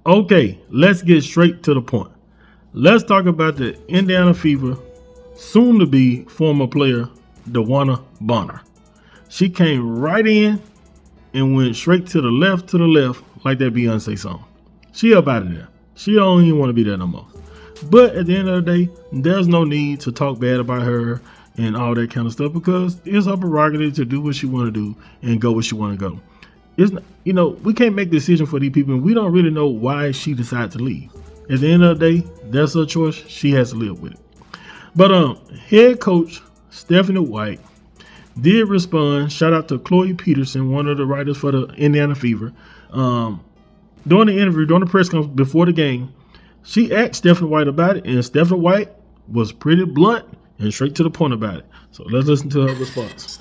Okay, let's get straight to the point. Let's talk about the Indiana Fever, soon to be former player DeWanna Bonner. She came right in and went straight to the left, like that Beyonce song. She up out of there. She don't even want to be there no more. But at the end of the day, there's no need to talk bad about her and all that kind of stuff because it's her prerogative to do what she want to do and go where she want to go. It's we can't make decisions for these people, and we don't really know why she decided to leave. At the end of the day, that's her choice. She has to live with it. But head coach Stephanie White did respond. Shout out to Chloe Peterson, one of the writers for the Indiana Fever. During the interview, during the press conference before the game, she asked Stephanie White about it, and Stephanie White was pretty blunt and straight to the point about it. So let's listen to her response.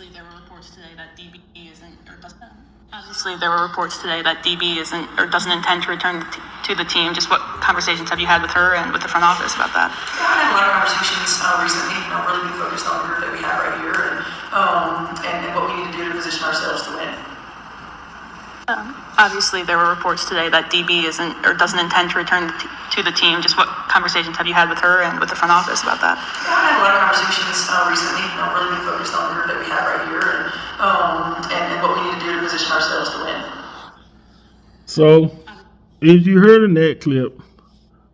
Obviously, there were reports today that DB isn't or doesn't intend to return to the team. Just what conversations have you had with her and with the front office about that? Yeah, I had a lot of conversations recently, really be focused on the group that we have right here and what we need to do to position ourselves to win. Obviously, there were reports today that DB isn't or doesn't intend to return to the team. Just what conversations have you had with her and with the front office about that? Yeah, I had a lot of conversations recently, really be focused on the group that we have right here and what we need to do to position ourselves to win. So, as you heard in that clip,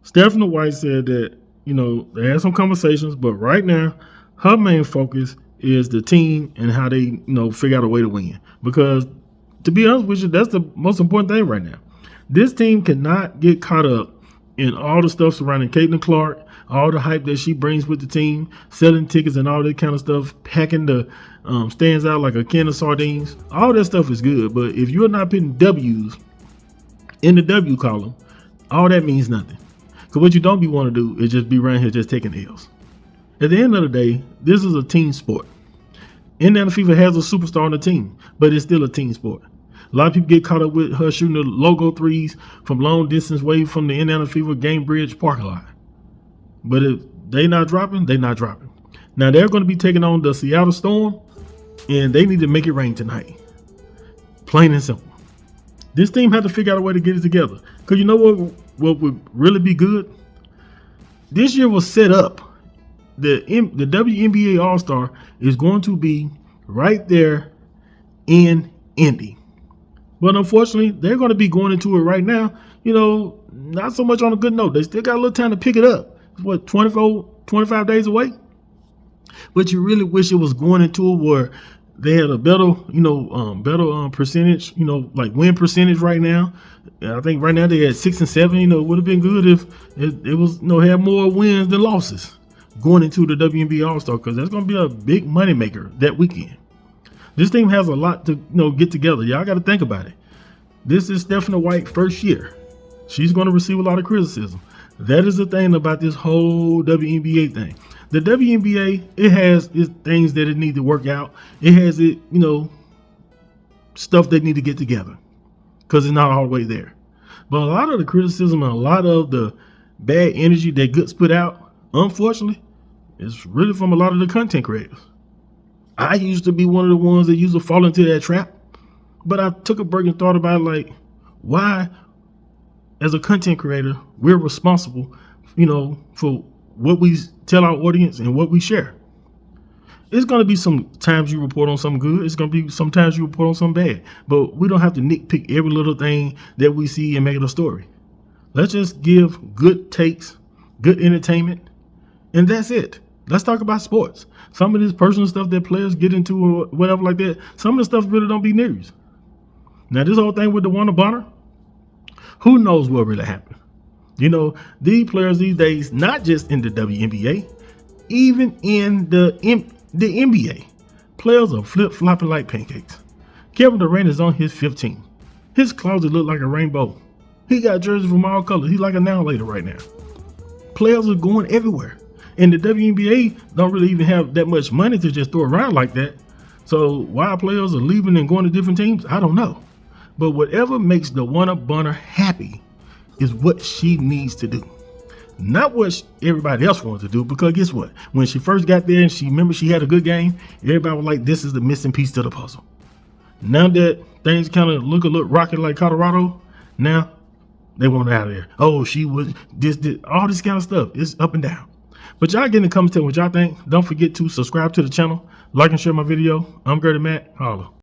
Stephanie White said that, they had some conversations, but right now, her main focus is the team and how they, figure out a way to win. Because, to be honest with you, that's the most important thing right now. This team cannot get caught up in all the stuff surrounding Caitlin Clark, all the hype that she brings with the team, selling tickets and all that kind of stuff, packing the stands out like a can of sardines. All that stuff is good, but if you're not putting W's in the W column, all that means nothing. Because what you don't want to do is just be around here just taking L's. At the end of the day, this is a team sport. Indiana Fever has a superstar on the team, but it's still a team sport. A lot of people get caught up with her shooting the logo threes from long distance away from the Indiana Fever Game Bridge parking lot. But if they not dropping, they not dropping. Now they're going to be taking on the Seattle Storm, and they need to make it rain tonight. Plain and simple. This team had to figure out a way to get it together. Because you know what would really be good? This year was set up. The WNBA All-Star is going to be right there in Indy. But unfortunately, they're going to be going into it right now, not so much on a good note. They still got a little time to pick it up. What, 25 days away? But you really wish it was going into it where they had a better, percentage, like win percentage right now. I think right now they had 6 and 7. It would have been good if it was, had more wins than losses going into the WNBA All-Star, because that's going to be a big moneymaker that weekend. This team has a lot to get together. Y'all got to think about it. This is Stephanie White's first year. She's going to receive a lot of criticism. That is the thing about this whole WNBA thing. The WNBA, it has its things that it needs to work out. It has stuff they need to get together because it's not all the way there. But a lot of the criticism and a lot of the bad energy that Goods put out, unfortunately, is really from a lot of the content creators. I used to be one of the ones that used to fall into that trap, but I took a break and thought about why, as a content creator, we're responsible, for what we tell our audience and what we share. It's going to be some times you report on something good. It's going to be sometimes you report on something bad, but we don't have to nitpick every little thing that we see and make it a story. Let's just give good takes, good entertainment, and that's it. Let's talk about sports. Some of this personal stuff that players get into or whatever like that, some of the stuff really don't be news. Now, this whole thing with DeWanna Bonner, who knows what really happened? These players these days, not just in the WNBA, even in the NBA, players are flip-flopping like pancakes. Kevin Durant is on his 15. His closet look like a rainbow. He got jerseys from all colors. He's like a now later right now. Players are going everywhere. And the WNBA don't really even have that much money to just throw around like that. So why players are leaving and going to different teams, I don't know. But whatever makes DeWanna Bonner happy is what she needs to do. Not what everybody else wants to do, because guess what? When she first got there and she had a good game, everybody was like, this is the missing piece to the puzzle. Now that things kind of look a little rocky like Colorado, now They want her out of there. Oh, she was this, all this kind of stuff. It's up and down. But y'all get in the comments, tell me what y'all think. Don't forget to subscribe to the channel, like and share my video. I'm Gertie Matt. Holla.